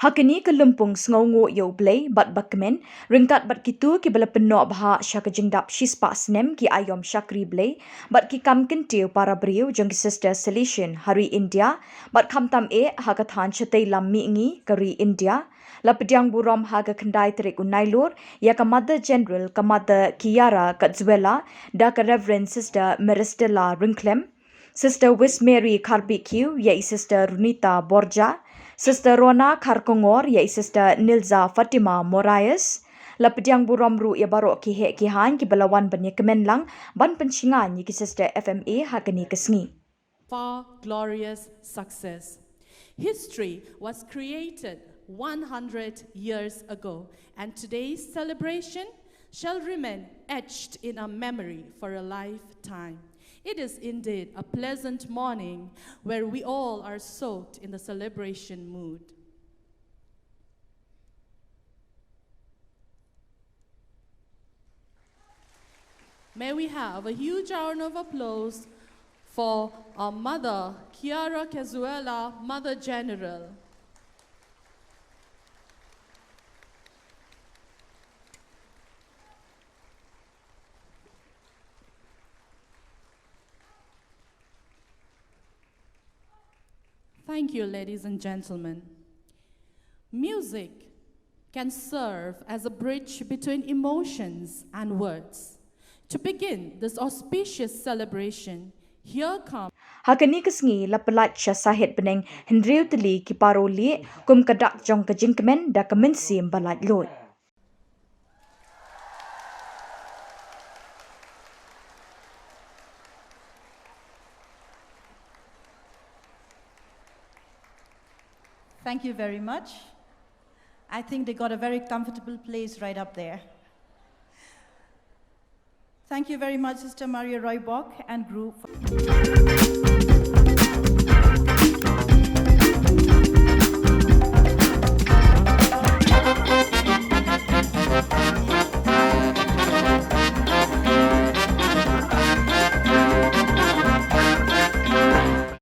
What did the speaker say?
Hakini ke lumpung sngongo yo blay bat bakmen ringkat bat kitu ki bala penok bha syaka jingdap shispa snem ki ayom syakri blay bat ki kam kentiu para briu jong ki sister solution hari India bat khamtam e hakathan chatei lam mi ngi kari India la Pdiang Burom haga kendai terik unailur ya ka mother general ka mother Kiara Katzwela da ka reverend sister Meristella Rinklem Sister Wis Mary Karbikiu, yai Sister Runita Borja, Sister Rona Karkongor, yai Sister Nilza Fatima Moraes, la Pdiang Burom ru ya barok ki he ki han ki balawan ban Kmen lang ban pencingan ki Sister FMA hakani kesngi. Far glorious success. History was created 100 years ago, and today's celebration shall remain etched in our memory for a lifetime. It is indeed a pleasant morning where we all are soaked in the celebration mood. May we have a huge round of applause for our mother, Kiara Kazuela, Mother General. Thank you, ladies and gentlemen. Music can serve as a bridge between emotions and words. To begin this auspicious celebration, here comes Hakani kesngi la pelat sya sahid beneng hendriu teli ki paroli kum kadak jong ke jingkmen da kemensim balat lot. Thank you very much. I think they got a very comfortable place right up there. Thank you very much, Sister Maria Roybach and group.